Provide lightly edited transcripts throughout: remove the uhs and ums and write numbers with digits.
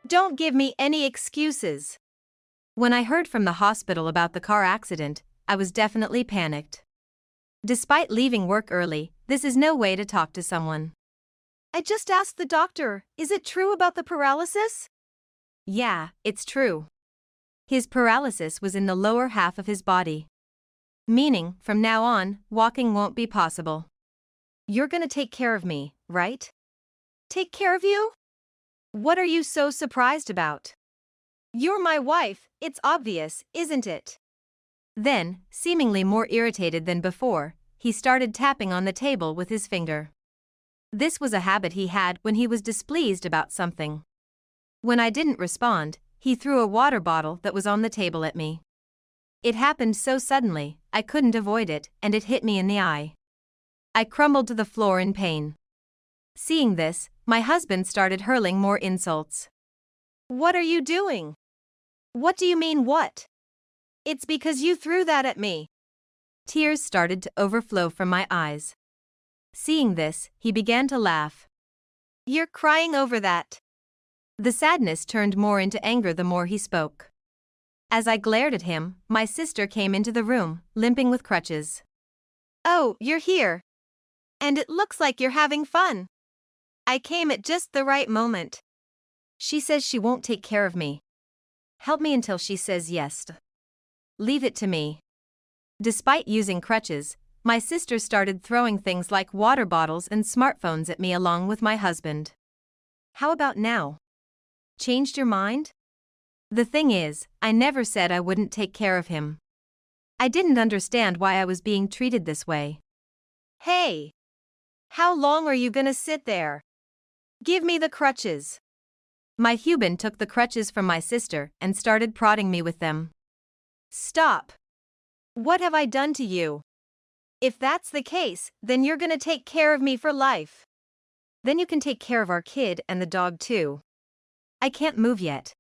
Don't give me any excuses. When I heard from the hospital about the car accident, I was definitely panicked. Despite leaving work early, this is no way to talk to someone. I just asked the doctor, is it true about the paralysis? Yeah, it's true. His paralysis was in the lower half of his body. Meaning, from now on, walking won't be possible. You're gonna take care of me, right? Take care of you? What are you so surprised about? You're my wife, it's obvious, isn't it? Then, seemingly more irritated than before, he started tapping on the table with his finger. This was a habit he had when he was displeased about something. When I didn't respond, he threw a water bottle that was on the table at me. It happened so suddenly, I couldn't avoid it, and it hit me in the eye. I crumbled to the floor in pain. Seeing this, my husband started hurling more insults. What are you doing? What do you mean what? It's because you threw that at me. Tears started to overflow from my eyes. Seeing this, he began to laugh. You're crying over that. The sadness turned more into anger the more he spoke. As I glared at him, my sister came into the room, limping with crutches. Oh, you're here. And it looks like you're having fun. I came at just the right moment. She says she won't take care of me. Help me until she says yes. Leave it to me. Despite using crutches, my sister started throwing things like water bottles and smartphones at me along with my husband. How about now? Changed your mind? The thing is, I never said I wouldn't take care of him. I didn't understand why I was being treated this way. Hey! How long are you gonna sit there? Give me the crutches. My husband took the crutches from my sister and started prodding me with them. Stop! What have I done to you? If that's the case, then you're gonna take care of me for life. Then you can take care of our kid and the dog too. I can't move yet.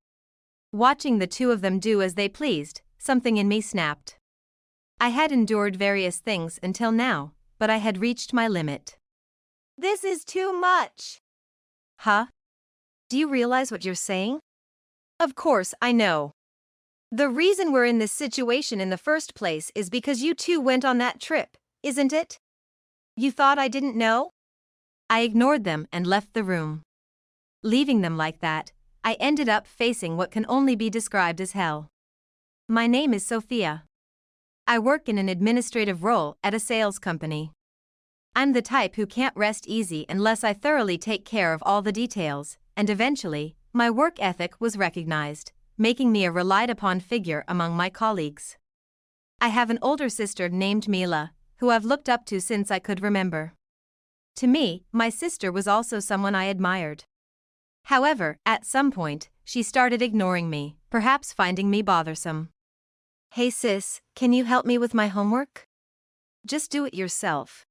Watching the two of them do as they pleased, something in me snapped. I had endured various things until now, but I had reached my limit. This is too much. Huh? Do you realize what you're saying? Of course, I know. The reason we're in this situation in the first place is because you two went on that trip, isn't it? You thought I didn't know? I ignored them and left the room. Leaving them like that, I ended up facing what can only be described as hell. My name is Sophia. I work in an administrative role at a sales company. I'm the type who can't rest easy unless I thoroughly take care of all the details, and eventually, my work ethic was recognized, making me a relied-upon figure among my colleagues. I have an older sister named Mila, who I've looked up to since I could remember. To me, my sister was also someone I admired. However, at some point, she started ignoring me, perhaps finding me bothersome. Hey sis, can you help me with my homework? Just do it yourself.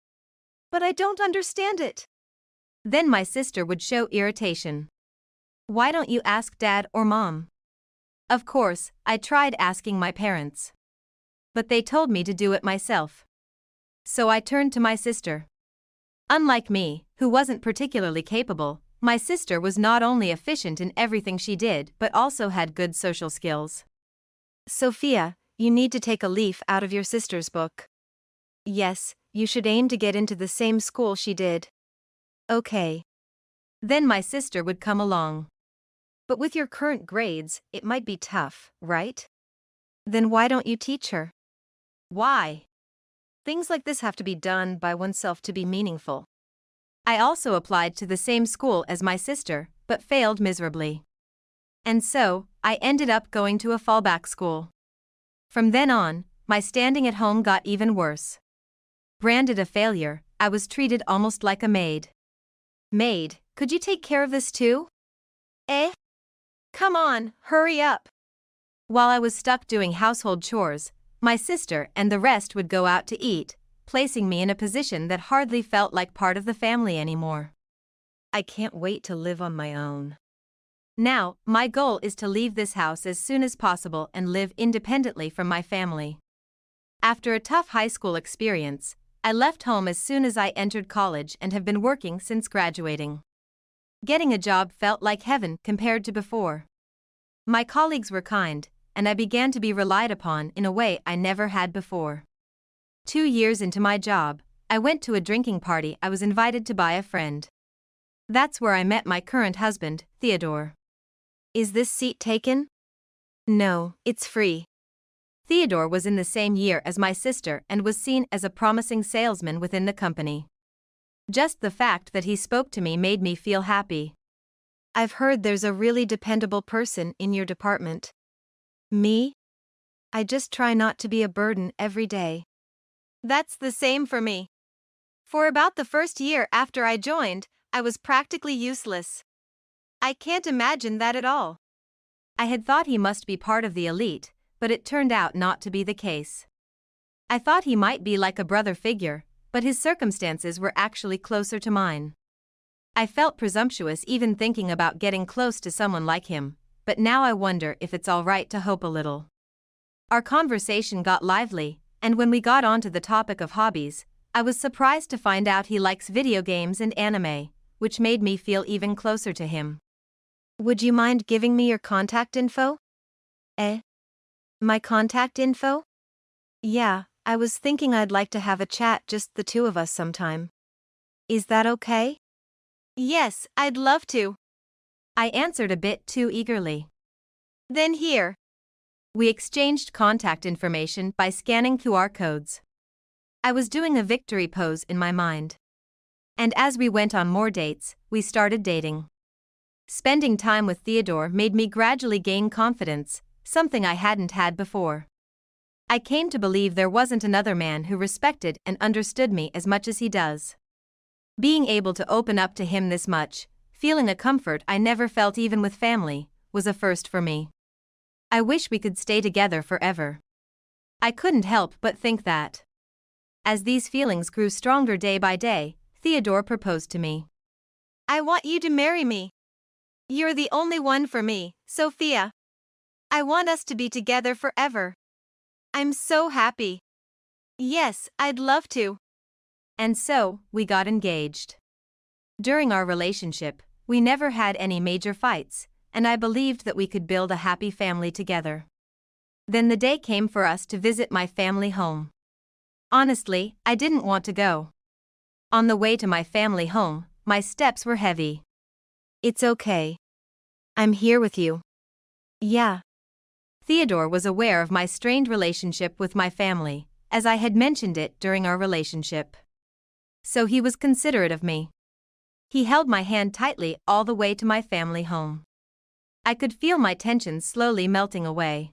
But I don't understand it. Then my sister would show irritation. Why don't you ask dad or mom? Of course, I tried asking my parents. But they told me to do it myself. So I turned to my sister. Unlike me, who wasn't particularly capable, my sister was not only efficient in everything she did but also had good social skills. Sophia, you need to take a leaf out of your sister's book. Yes, you should aim to get into the same school she did. Okay. Then my sister would come along. But with your current grades, it might be tough, right? Then why don't you teach her? Why? Things like this have to be done by oneself to be meaningful. I also applied to the same school as my sister, but failed miserably. And so, I ended up going to a fallback school. From then on, my standing at home got even worse. Branded a failure, I was treated almost like a maid. Maid, could you take care of this too? Eh? Come on, hurry up. While I was stuck doing household chores, my sister and the rest would go out to eat, placing me in a position that hardly felt like part of the family anymore. I can't wait to live on my own. Now, my goal is to leave this house as soon as possible and live independently from my family. After a tough high school experience, I left home as soon as I entered college and have been working since graduating. Getting a job felt like heaven compared to before. My colleagues were kind, and I began to be relied upon in a way I never had before. 2 years into my job, I went to a drinking party I was invited to by a friend. That's where I met my current husband, Theodore. Is this seat taken? No, it's free. Theodore was in the same year as my sister and was seen as a promising salesman within the company. Just the fact that he spoke to me made me feel happy. I've heard there's a really dependable person in your department. Me? I just try not to be a burden every day. That's the same for me. For about the first year after I joined, I was practically useless. I can't imagine that at all. I had thought he must be part of the elite, but it turned out not to be the case. I thought he might be like a brother figure, but his circumstances were actually closer to mine. I felt presumptuous even thinking about getting close to someone like him, but now I wonder if it's all right to hope a little. Our conversation got lively, and when we got onto the topic of hobbies, I was surprised to find out he likes video games and anime, which made me feel even closer to him. Would you mind giving me your contact info? My contact info? Yeah, I was thinking I'd like to have a chat, just the two of us sometime. Is that okay? Yes, I'd love to. I answered a bit too eagerly. Then here. We exchanged contact information by scanning QR codes. I was doing a victory pose in my mind. And as we went on more dates, we started dating. Spending time with Theodore made me gradually gain confidence, something I hadn't had before. I came to believe there wasn't another man who respected and understood me as much as he does. Being able to open up to him this much, feeling a comfort I never felt even with family, was a first for me. I wish we could stay together forever. I couldn't help but think that. As these feelings grew stronger day by day, Theodore proposed to me. I want you to marry me. You're the only one for me, Sophia. I want us to be together forever. I'm so happy. Yes, I'd love to. And so, we got engaged. During our relationship, we never had any major fights, and I believed that we could build a happy family together. Then the day came for us to visit my family home. Honestly, I didn't want to go. On the way to my family home, my steps were heavy. It's okay. I'm here with you. Yeah. Theodore was aware of my strained relationship with my family, as I had mentioned it during our relationship. So he was considerate of me. He held my hand tightly all the way to my family home. I could feel my tension slowly melting away.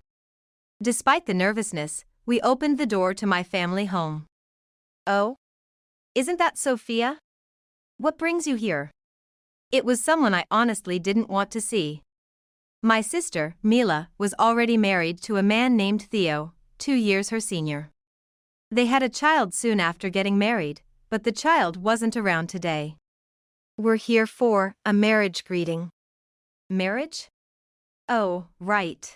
Despite the nervousness, we opened the door to my family home. Oh? Isn't that Sophia? What brings you here? It was someone I honestly didn't want to see. My sister, Mila, was already married to a man named Theo, 2 years her senior. They had a child soon after getting married, but the child wasn't around today. We're here for a marriage greeting. Marriage? Oh, right.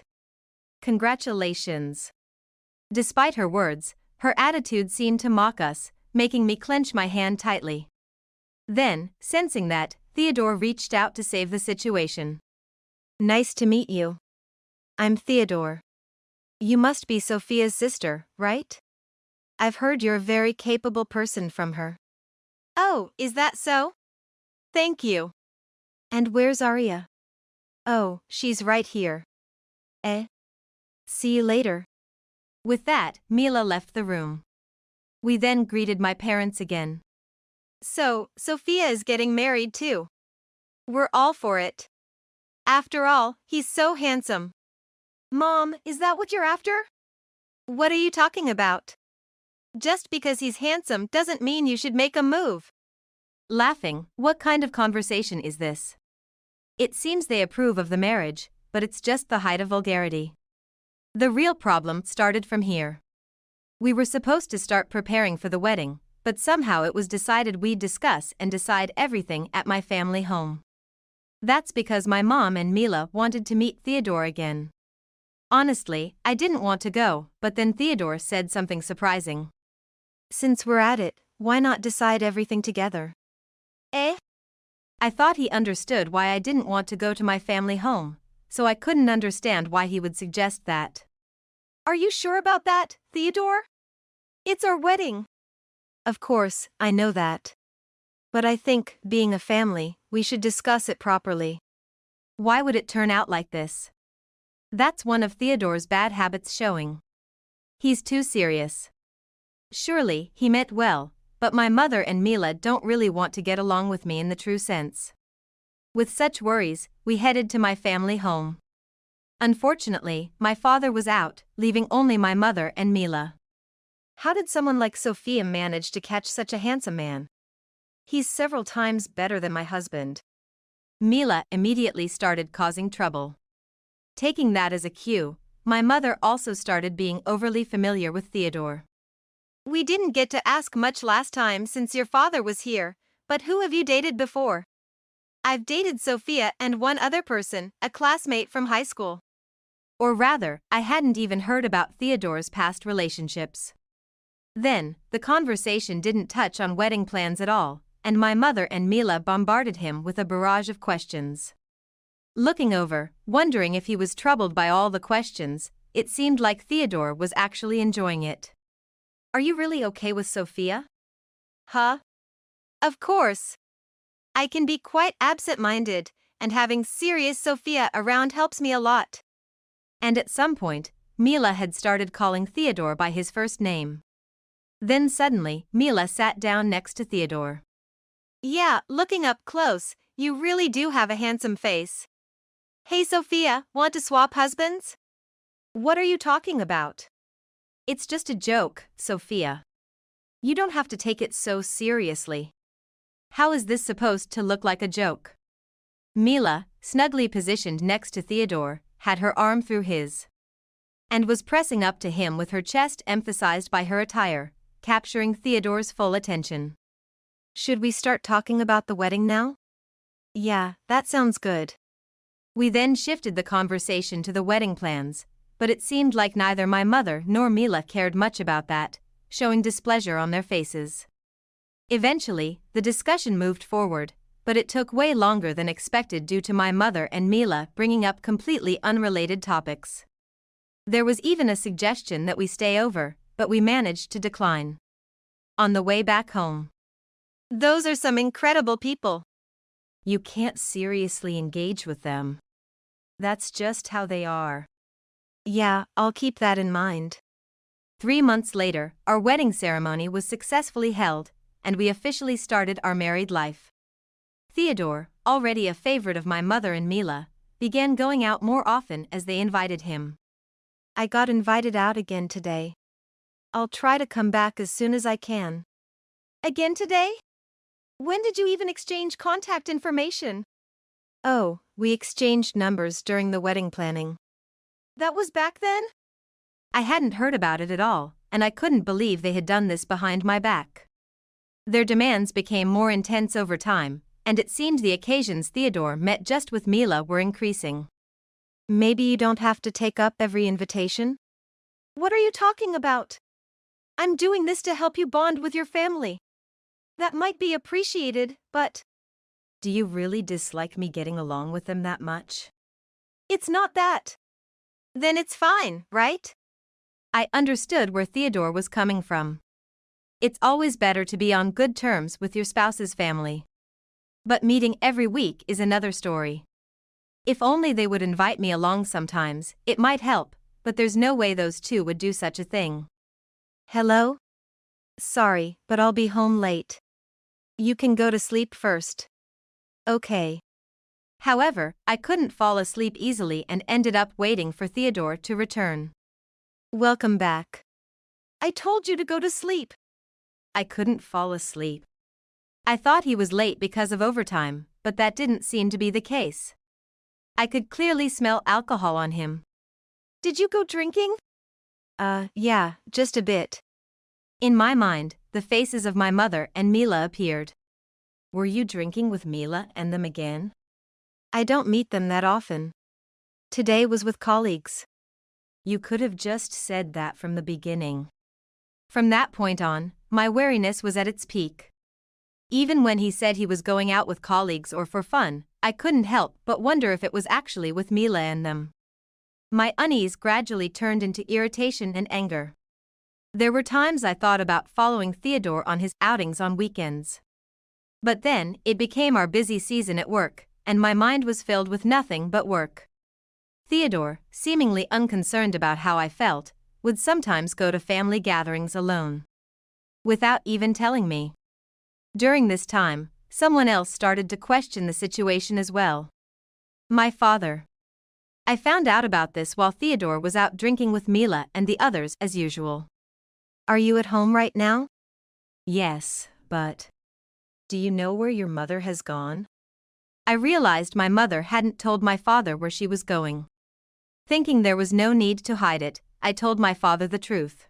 Congratulations. Despite her words, her attitude seemed to mock us, making me clench my hand tightly. Then, sensing that, Theodore reached out to save the situation. Nice to meet you. I'm Theodore. You must be Sophia's sister, right? I've heard you're a very capable person from her. Oh, is that so? Thank you. And where's Aria? Oh, she's right here. See you later. With that, Mila left the room. We then greeted my parents again. So, Sophia is getting married too. We're all for it. After all, he's so handsome. Mom, is that what you're after? What are you talking about? Just because he's handsome doesn't mean you should make a move. Laughing, what kind of conversation is this? It seems they approve of the marriage, but it's just the height of vulgarity. The real problem started from here. We were supposed to start preparing for the wedding, but somehow it was decided we'd discuss and decide everything at my family home. That's because my mom and Mila wanted to meet Theodore again. Honestly, I didn't want to go, but then Theodore said something surprising. Since we're at it, why not decide everything together? I thought he understood why I didn't want to go to my family home, so I couldn't understand why he would suggest that. Are you sure about that, Theodore? It's our wedding. Of course, I know that. But I think, being a family, we should discuss it properly. Why would it turn out like this? That's one of Theodore's bad habits showing. He's too serious. Surely, he meant well, but my mother and Mila don't really want to get along with me in the true sense. With such worries, we headed to my family home. Unfortunately, my father was out, leaving only my mother and Mila. How did someone like Sophia manage to catch such a handsome man? He's several times better than my husband. Mila immediately started causing trouble. Taking that as a cue, my mother also started being overly familiar with Theodore. We didn't get to ask much last time since your father was here, but who have you dated before? I've dated Sophia and one other person, a classmate from high school. Or rather, I hadn't even heard about Theodore's past relationships. Then, the conversation didn't touch on wedding plans at all, and my mother and Mila bombarded him with a barrage of questions. Looking over, wondering if he was troubled by all the questions, it seemed like Theodore was actually enjoying it. Are you really okay with Sophia? Huh? Of course. I can be quite absent-minded, and having serious Sophia around helps me a lot. And at some point, Mila had started calling Theodore by his first name. Then suddenly, Mila sat down next to Theodore. Yeah, looking up close, you really do have a handsome face. Hey Sophia, want to swap husbands? What are you talking about? It's just a joke, Sophia. You don't have to take it so seriously. How is this supposed to look like a joke? Mila, snugly positioned next to Theodore, had her arm through his and was pressing up to him with her chest emphasized by her attire, capturing Theodore's full attention. Should we start talking about the wedding now? Yeah, that sounds good. We then shifted the conversation to the wedding plans, but it seemed like neither my mother nor Mila cared much about that, showing displeasure on their faces. Eventually, the discussion moved forward, but it took way longer than expected due to my mother and Mila bringing up completely unrelated topics. There was even a suggestion that we stay over, but we managed to decline. On the way back home. Those are some incredible people. You can't seriously engage with them. That's just how they are. Yeah, I'll keep that in mind. 3 months later, our wedding ceremony was successfully held, and we officially started our married life. Theodore, already a favorite of my mother and Mila, began going out more often as they invited him. I got invited out again today. I'll try to come back as soon as I can. Again today? When did you even exchange contact information? Oh, we exchanged numbers during the wedding planning. That was back then? I hadn't heard about it at all, and I couldn't believe they had done this behind my back. Their demands became more intense over time, and it seemed the occasions Theodore met just with Mila were increasing. Maybe you don't have to take up every invitation? What are you talking about? I'm doing this to help you bond with your family. That might be appreciated, but... Do you really dislike me getting along with them that much? It's not that. Then it's fine, right? I understood where Theodore was coming from. It's always better to be on good terms with your spouse's family. But meeting every week is another story. If only they would invite me along sometimes, it might help, but there's no way those two would do such a thing. Hello? Sorry, but I'll be home late. You can go to sleep first. Okay. However, I couldn't fall asleep easily and ended up waiting for Theodore to return. Welcome back. I told you to go to sleep. I couldn't fall asleep. I thought he was late because of overtime, but that didn't seem to be the case. I could clearly smell alcohol on him. Did you go drinking? Yeah, just a bit. In my mind, the faces of my mother and Mila appeared. Were you drinking with Mila and them again? I don't meet them that often. Today was with colleagues. You could have just said that from the beginning. From that point on, my wariness was at its peak. Even when he said he was going out with colleagues or for fun, I couldn't help but wonder if it was actually with Mila and them. My unease gradually turned into irritation and anger. There were times I thought about following Theodore on his outings on weekends. But then, it became our busy season at work, and my mind was filled with nothing but work. Theodore, seemingly unconcerned about how I felt, would sometimes go to family gatherings alone, without even telling me. During this time, someone else started to question the situation as well. My father. I found out about this while Theodore was out drinking with Mila and the others as usual. Are you at home right now? Yes, but... Do you know where your mother has gone? I realized my mother hadn't told my father where she was going. Thinking there was no need to hide it, I told my father the truth.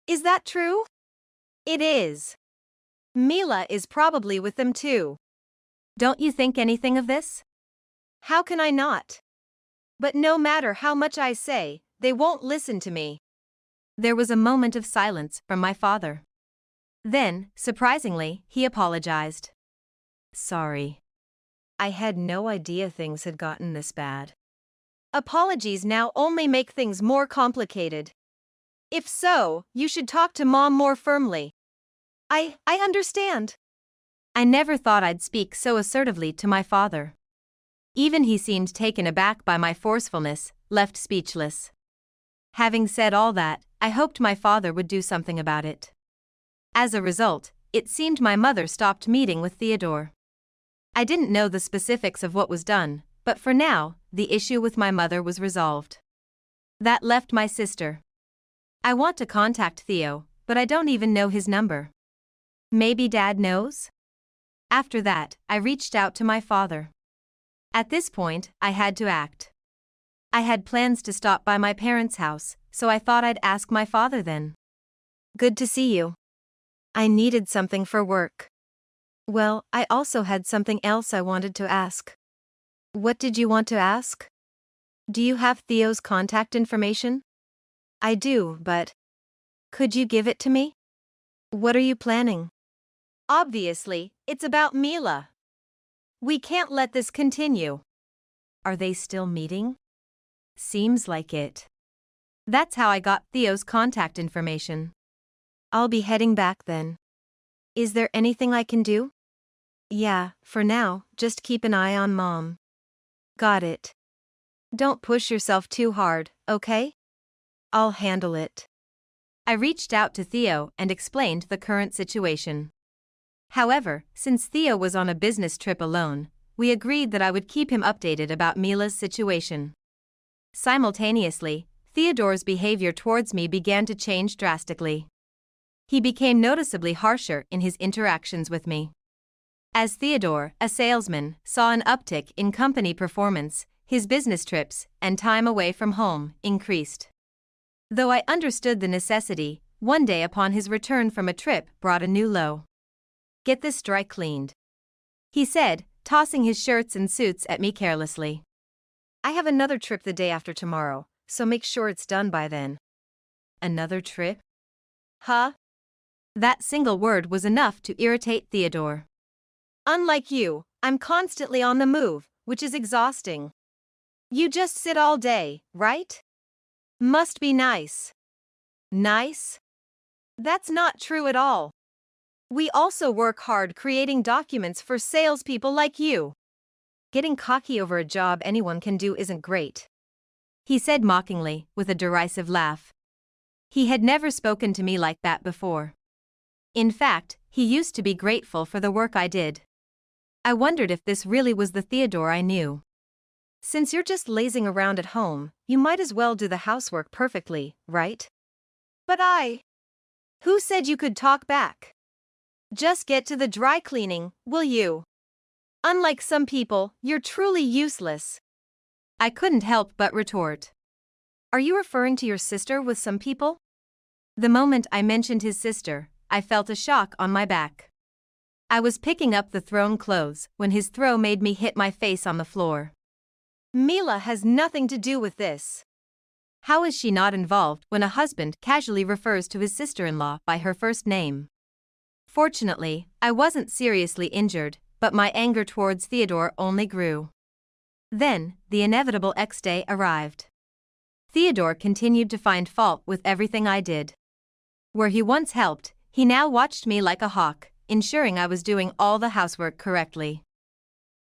Is that true? It is. Mila is probably with them too. Don't you think anything of this? How can I not? But no matter how much I say, they won't listen to me. There was a moment of silence from my father. Then, surprisingly, he apologized. Sorry. I had no idea things had gotten this bad. Apologies now only make things more complicated. If so, you should talk to Mom more firmly. I understand. I never thought I'd speak so assertively to my father. Even he seemed taken aback by my forcefulness, left speechless. Having said all that, I hoped my father would do something about it. As a result, it seemed my mother stopped meeting with Theodore. I didn't know the specifics of what was done, but for now, the issue with my mother was resolved. That left my sister. I want to contact Theo, but I don't even know his number. Maybe Dad knows? After that, I reached out to my father. At this point, I had to act. I had plans to stop by my parents' house, so I thought I'd ask my father then. Good to see you. I needed something for work. Well, I also had something else I wanted to ask. What did you want to ask? Do you have Theo's contact information? I do, but... Could you give it to me? What are you planning? Obviously, it's about Mila. We can't let this continue. Are they still meeting? Seems like it. That's how I got Theo's contact information. I'll be heading back then. Is there anything I can do? Yeah, for now, just keep an eye on Mom. Got it. Don't push yourself too hard, okay? I'll handle it. I reached out to Theo and explained the current situation. However, since Theo was on a business trip alone, we agreed that I would keep him updated about Mila's situation. Simultaneously, Theodore's behavior towards me began to change drastically. He became noticeably harsher in his interactions with me. As Theodore, a salesman, saw an uptick in company performance, his business trips and time away from home increased. Though I understood the necessity, one day upon his return from a trip brought a new low. Get this dry cleaned, he said, tossing his shirts and suits at me carelessly. I have another trip the day after tomorrow, so make sure it's done by then. Another trip? Huh? That single word was enough to irritate Theodore. Unlike you, I'm constantly on the move, which is exhausting. You just sit all day, right? Must be nice. Nice? That's not true at all. We also work hard creating documents for salespeople like you. Getting cocky over a job anyone can do isn't great, he said mockingly, with a derisive laugh. He had never spoken to me like that before. In fact, he used to be grateful for the work I did. I wondered if this really was the Theodore I knew. Since you're just lazing around at home, you might as well do the housework perfectly, right? But Who said you could talk back? Just get to the dry cleaning, will you? Unlike some people, you're truly useless. I couldn't help but retort. Are you referring to your sister with some people? The moment I mentioned his sister, I felt a shock on my back. I was picking up the thrown clothes when his throw made me hit my face on the floor. Mila has nothing to do with this. How is she not involved when a husband casually refers to his sister-in-law by her first name? Fortunately, I wasn't seriously injured, but my anger towards Theodore only grew. Then, the inevitable X day arrived. Theodore continued to find fault with everything I did. Where he once helped, he now watched me like a hawk, ensuring I was doing all the housework correctly.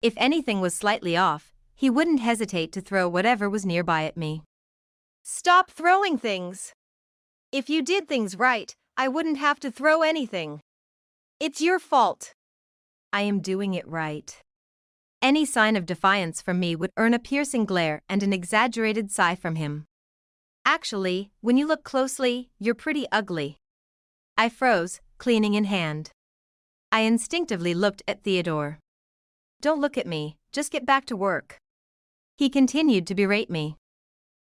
If anything was slightly off, he wouldn't hesitate to throw whatever was nearby at me. Stop throwing things. If you did things right, I wouldn't have to throw anything. It's your fault. I am doing it right. Any sign of defiance from me would earn a piercing glare and an exaggerated sigh from him. Actually, when you look closely, you're pretty ugly. I froze, cleaning in hand. I instinctively looked at Theodore. Don't look at me, just get back to work. He continued to berate me.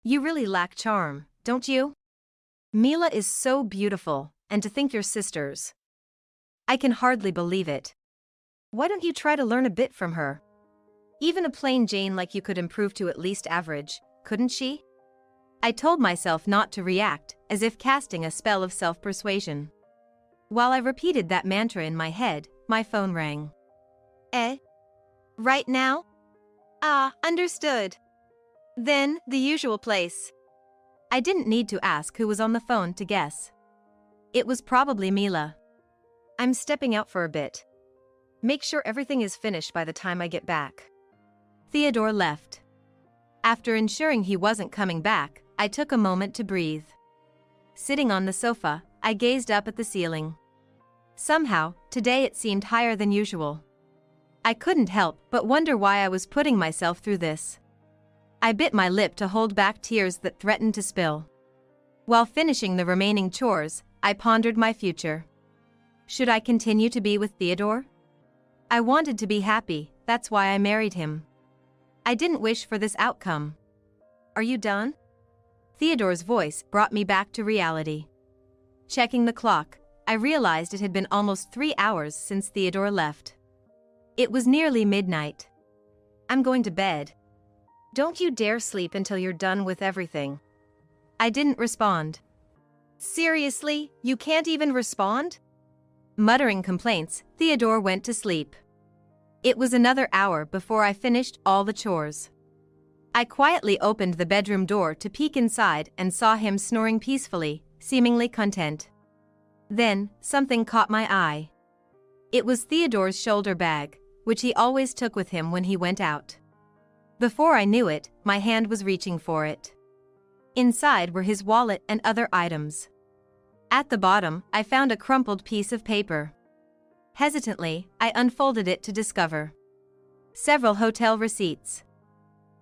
You really lack charm, don't you? Mila is so beautiful, and to think you're sisters. I can hardly believe it. Why don't you try to learn a bit from her? Even a plain Jane like you could improve to at least average, couldn't she? I told myself not to react, as if casting a spell of self-persuasion. While I repeated that mantra in my head, my phone rang. Right now? Ah, understood. Then, the usual place. I didn't need to ask who was on the phone to guess. It was probably Mila. I'm stepping out for a bit. Make sure everything is finished by the time I get back. Theodore left. After ensuring he wasn't coming back, I took a moment to breathe. Sitting on the sofa, I gazed up at the ceiling. Somehow, today it seemed higher than usual. I couldn't help but wonder why I was putting myself through this. I bit my lip to hold back tears that threatened to spill. While finishing the remaining chores, I pondered my future. Should I continue to be with Theodore? I wanted to be happy, that's why I married him. I didn't wish for this outcome. Are you done? Theodore's voice brought me back to reality. Checking the clock, I realized it had been almost 3 hours since Theodore left. It was nearly midnight. I'm going to bed. Don't you dare sleep until you're done with everything. I didn't respond. Seriously, you can't even respond? Muttering complaints, Theodore went to sleep. It was another hour before I finished all the chores. I quietly opened the bedroom door to peek inside and saw him snoring peacefully, seemingly content. Then, something caught my eye. It was Theodore's shoulder bag, which he always took with him when he went out. Before I knew it, my hand was reaching for it. Inside were his wallet and other items. At the bottom, I found a crumpled piece of paper. Hesitantly, I unfolded it to discover several hotel receipts.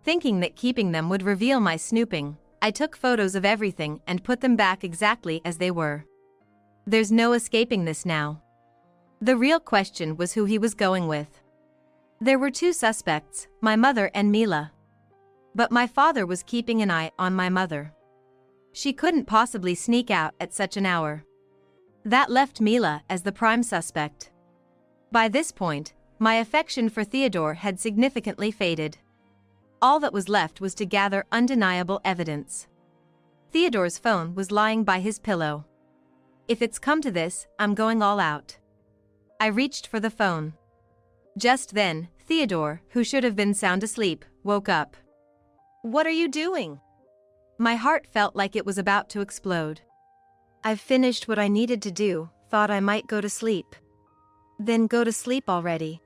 Thinking that keeping them would reveal my snooping, I took photos of everything and put them back exactly as they were. There's no escaping this now. The real question was who he was going with. There were 2 suspects, my mother and Mila. But my father was keeping an eye on my mother. She couldn't possibly sneak out at such an hour. That left Mila as the prime suspect. By this point, my affection for Theodore had significantly faded. All that was left was to gather undeniable evidence. Theodore's phone was lying by his pillow. If it's come to this, I'm going all out. I reached for the phone. Just then, Theodore, who should have been sound asleep, woke up. What are you doing? My heart felt like it was about to explode. I've finished what I needed to do, thought I might go to sleep. Then go to sleep already.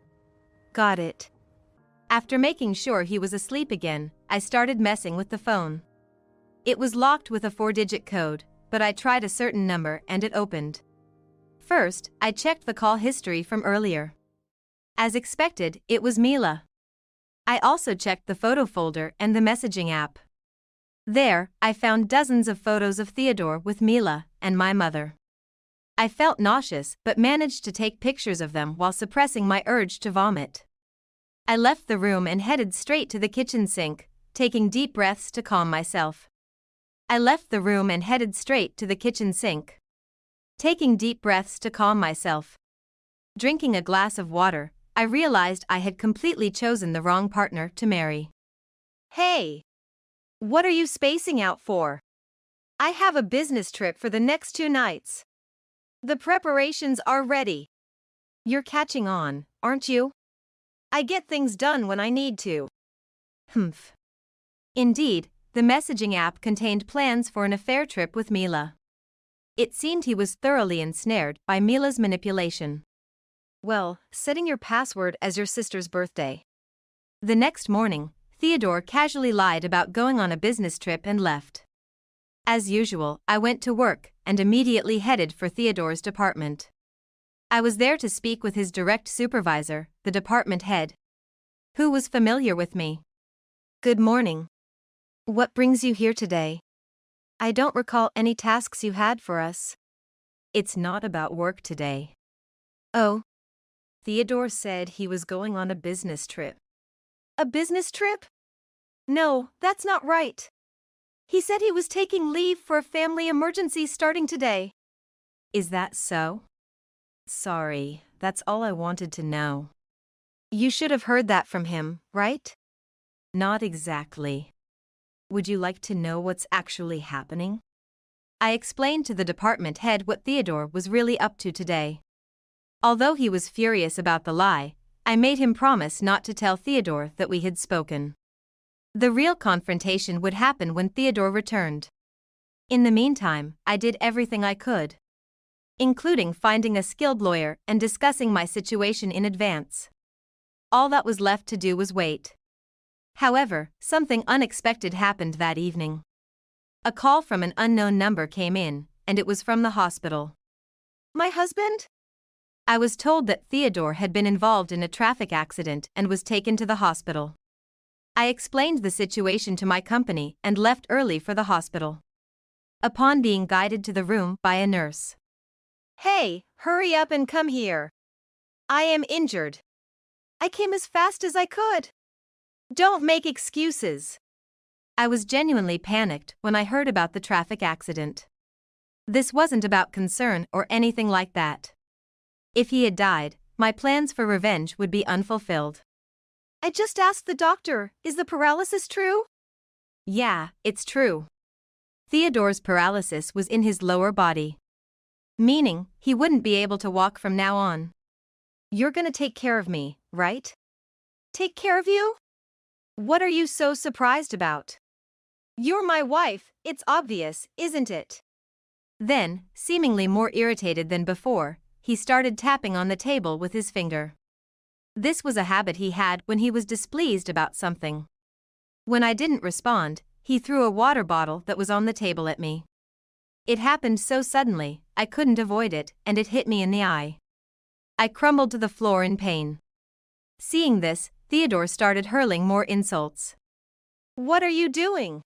Got it. After making sure he was asleep again, I started messing with the phone. It was locked with a 4-digit code, but I tried a certain number and it opened. First, I checked the call history from earlier. As expected, it was Mila. I also checked the photo folder and the messaging app. There, I found dozens of photos of Theodore with Mila and my mother. I felt nauseous but managed to take pictures of them while suppressing my urge to vomit. I left the room and headed straight to the kitchen sink, taking deep breaths to calm myself. Drinking a glass of water, I realized I had completely chosen the wrong partner to marry. Hey! What are you spacing out for? I have a business trip for the next 2 nights. The preparations are ready. You're catching on, aren't you? I get things done when I need to. Humph. Indeed, the messaging app contained plans for an affair trip with Mila. It seemed he was thoroughly ensnared by Mila's manipulation. Well, setting your password as your sister's birthday. The next morning, Theodore casually lied about going on a business trip and left. As usual, I went to work and immediately headed for Theodore's department. I was there to speak with his direct supervisor, the department head, who was familiar with me. Good morning. What brings you here today? I don't recall any tasks you had for us. It's not about work today. Oh, Theodore said he was going on a business trip. a business trip? No, that's not right. He said he was taking leave for a family emergency starting today. Is that so? Sorry, that's all I wanted to know. You should have heard that from him, right? Not exactly. Would you like to know what's actually happening? I explained to the department head what Theodore was really up to today. Although he was furious about the lie, I made him promise not to tell Theodore that we had spoken. The real confrontation would happen when Theodore returned. In the meantime, I did everything I could, including finding a skilled lawyer and discussing my situation in advance. All that was left to do was wait. However, something unexpected happened that evening. A call from an unknown number came in, and it was from the hospital. My husband? I was told that Theodore had been involved in a traffic accident and was taken to the hospital. I explained the situation to my company and left early for the hospital. Upon being guided to the room by a nurse. Hey, hurry up and come here. I am injured. I came as fast as I could. Don't make excuses. I was genuinely panicked when I heard about the traffic accident. This wasn't about concern or anything like that. If he had died, my plans for revenge would be unfulfilled. I just asked the doctor, is the paralysis true? Yeah, it's true. Theodore's paralysis was in his lower body, meaning he wouldn't be able to walk from now on. You're gonna take care of me, right? Take care of you? What are you so surprised about? You're my wife, it's obvious, isn't it? Then, seemingly more irritated than before, he started tapping on the table with his finger. This was a habit he had when he was displeased about something. When I didn't respond, he threw a water bottle that was on the table at me. It happened so suddenly, I couldn't avoid it, and it hit me in the eye. I crumbled to the floor in pain. Seeing this, Theodore started hurling more insults. What are you doing?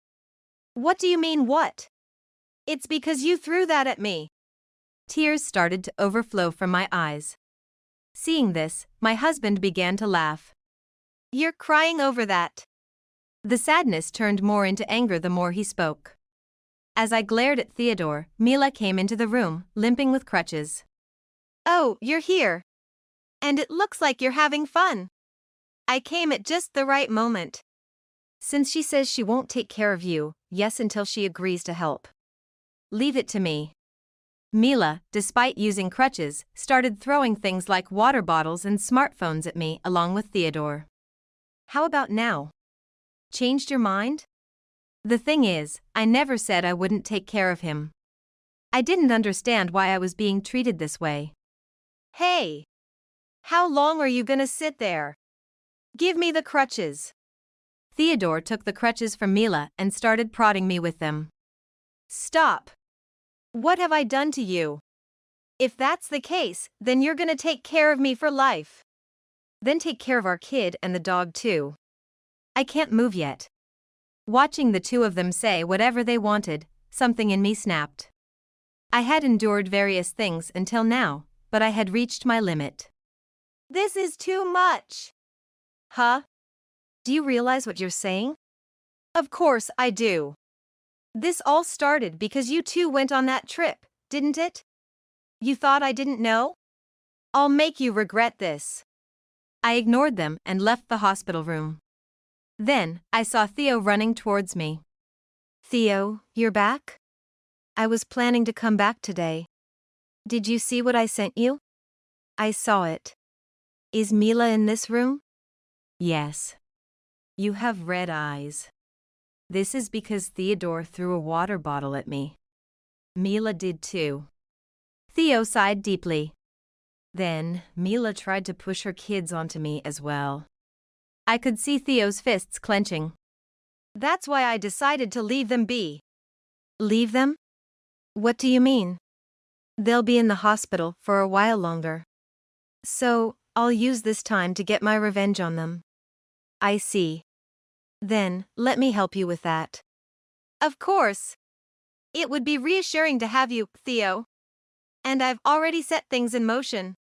What do you mean what? It's because you threw that at me. Tears started to overflow from my eyes. Seeing this, my husband began to laugh. You're crying over that. The sadness turned more into anger the more he spoke. As I glared at Theodore, Mila came into the room, limping with crutches. Oh, you're here. And it looks like you're having fun. I came at just the right moment. Since she says she won't take care of you, yes, until she agrees to help. Leave it to me. Mila, despite using crutches, started throwing things like water bottles and smartphones at me along with Theodore. How about now? Changed your mind? The thing is, I never said I wouldn't take care of him. I didn't understand why I was being treated this way. Hey! How long are you gonna sit there? Give me the crutches. Theodore took the crutches from Mila and started prodding me with them. Stop! What have I done to you? If that's the case, then you're gonna take care of me for life. Then take care of our kid and the dog too. I can't move yet. Watching the two of them say whatever they wanted, something in me snapped. I had endured various things until now, but I had reached my limit. This is too much. Huh? Do you realize what you're saying? Of course I do. This all started because you two went on that trip, didn't it? You thought I didn't know? I'll make you regret this. I ignored them and left the hospital room. Then, I saw Theo running towards me. Theo, you're back? I was planning to come back today. Did you see what I sent you? I saw it. Is Mila in this room? Yes. You have red eyes. This is because Theodore threw a water bottle at me. Mila did too. Theo sighed deeply. Then, Mila tried to push her kids onto me as well. I could see Theo's fists clenching. That's why I decided to leave them be. Leave them? What do you mean? They'll be in the hospital for a while longer. So, I'll use this time to get my revenge on them. I see. Then, let me help you with that. Of course. It would be reassuring to have you, Theo. And I've already set things in motion.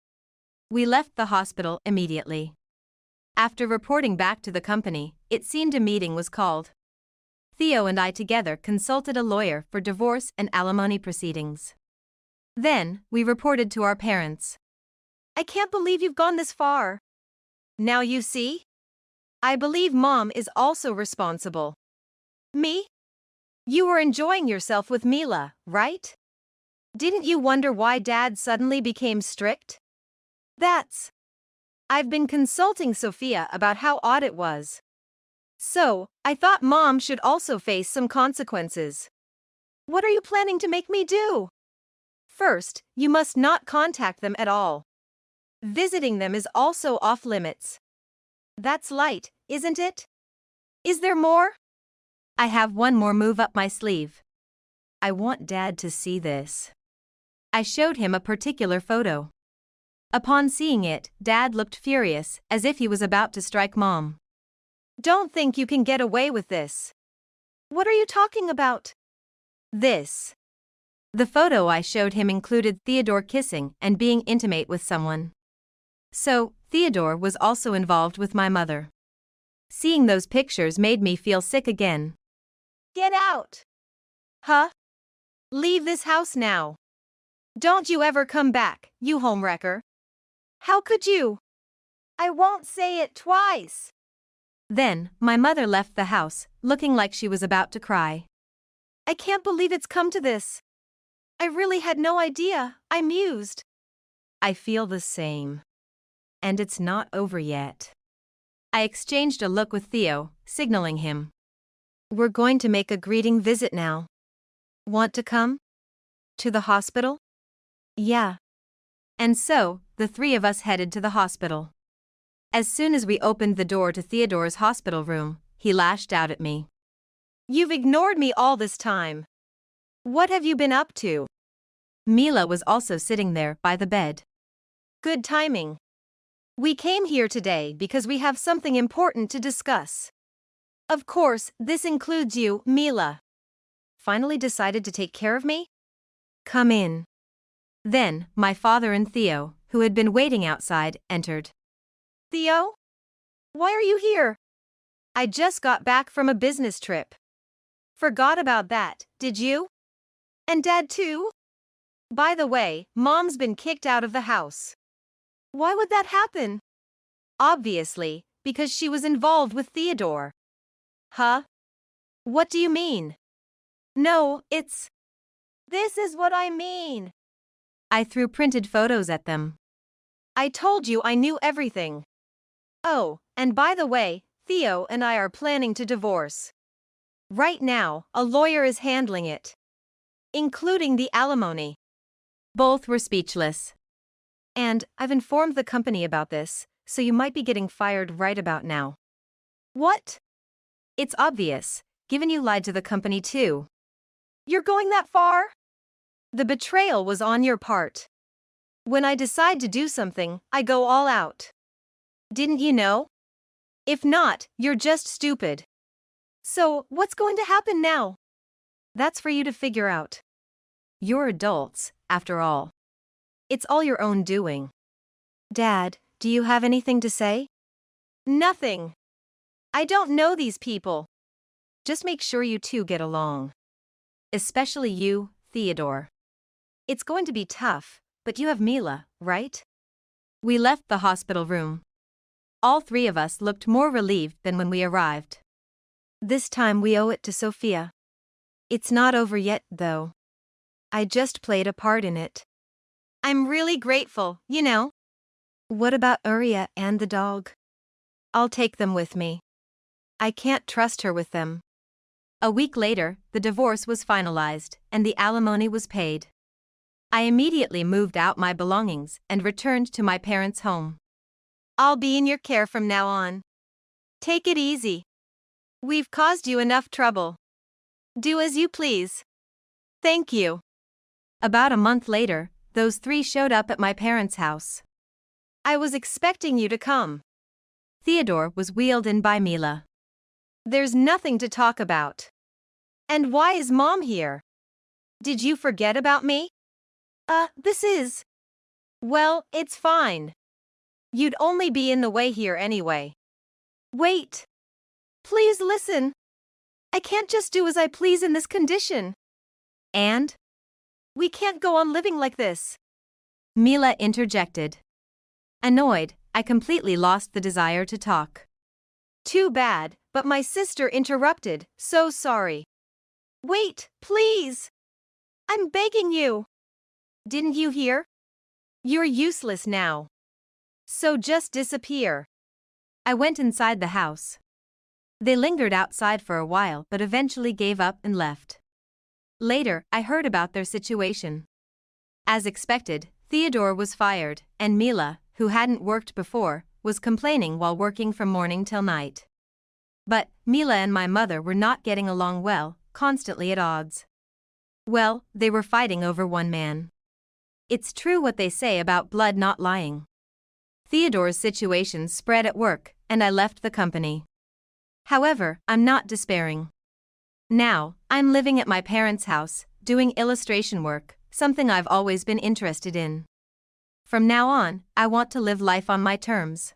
We left the hospital immediately. After reporting back to the company, it seemed a meeting was called. Theo and I together consulted a lawyer for divorce and alimony proceedings. Then, we reported to our parents. I can't believe you've gone this far. Now you see? I believe Mom is also responsible. Me? You were enjoying yourself with Mila, right? Didn't you wonder why Dad suddenly became strict? I've been consulting Sophia about how odd it was. So, I thought Mom should also face some consequences. What are you planning to make me do? First, you must not contact them at all. Visiting them is also off limits. That's light, isn't it? Is there more? I have one more move up my sleeve. I want Dad to see this. I showed him a particular photo. Upon seeing it, Dad looked furious, as if he was about to strike Mom. Don't think you can get away with this. What are you talking about? This. The photo I showed him included Theodore kissing and being intimate with someone. So, Theodore was also involved with my mother. Seeing those pictures made me feel sick again. Get out! Huh? Leave this house now. Don't you ever come back, you homewrecker. How could you? I won't say it twice. Then, my mother left the house, looking like she was about to cry. I can't believe it's come to this. I really had no idea. I mused. I feel the same. And it's not over yet. I exchanged a look with Theo, signaling him. We're going to make a greeting visit now. Want to come? To the hospital? Yeah. And so, the three of us headed to the hospital. As soon as we opened the door to Theodore's hospital room, he lashed out at me. You've ignored me all this time. What have you been up to? Mila was also sitting there by the bed. Good timing. We came here today because we have something important to discuss. Of course, this includes you, Mila. Finally decided to take care of me? Come in. Then, my father and Theo, who had been waiting outside, entered. Theo? Why are you here? I just got back from a business trip. Forgot about that, did you? And Dad too? By the way, Mom's been kicked out of the house. Why would that happen? Obviously, because she was involved with Theodore. Huh? What do you mean? No, This is what I mean. I threw printed photos at them. I told you I knew everything. Oh, and by the way, Theo and I are planning to divorce. Right now, a lawyer is handling it. Including the alimony. Both were speechless. And I've informed the company about this, so you might be getting fired right about now. What? It's obvious, given you lied to the company too. You're going that far? The betrayal was on your part. When I decide to do something, I go all out. Didn't you know? If not, you're just stupid. So, what's going to happen now? That's for you to figure out. You're adults, after all. It's all your own doing. Dad, do you have anything to say? Nothing. I don't know these people. Just make sure you two get along. Especially you, Theodore. It's going to be tough, but you have Mila, right? We left the hospital room. All three of us looked more relieved than when we arrived. This time we owe it to Sophia. It's not over yet, though. I just played a part in it. I'm really grateful, you know. What about Uriah and the dog? I'll take them with me. I can't trust her with them. A week later, the divorce was finalized, and the alimony was paid. I immediately moved out my belongings and returned to my parents' home. I'll be in your care from now on. Take it easy. We've caused you enough trouble. Do as you please. Thank you. About a month later, those three showed up at my parents' house. I was expecting you to come. Theodore was wheeled in by Mila. There's nothing to talk about. And why is Mom here? Did you forget about me? This is... Well, it's fine. You'd only be in the way here anyway. Wait. Please listen. I can't just do as I please in this condition. And? We can't go on living like this. Mila interjected. Annoyed, I completely lost the desire to talk. Too bad, but my sister interrupted, so sorry. Wait, please. I'm begging you. Didn't you hear? You're useless now. So just disappear. I went inside the house. They lingered outside for a while but eventually gave up and left. Later, I heard about their situation. As expected, Theodore was fired, and Mila, who hadn't worked before, was complaining while working from morning till night. But Mila and my mother were not getting along well, constantly at odds. Well, they were fighting over one man. It's true what they say about blood not lying. Theodore's situation spread at work, and I left the company. However, I'm not despairing. Now, I'm living at my parents' house, doing illustration work, something I've always been interested in. From now on, I want to live life on my terms.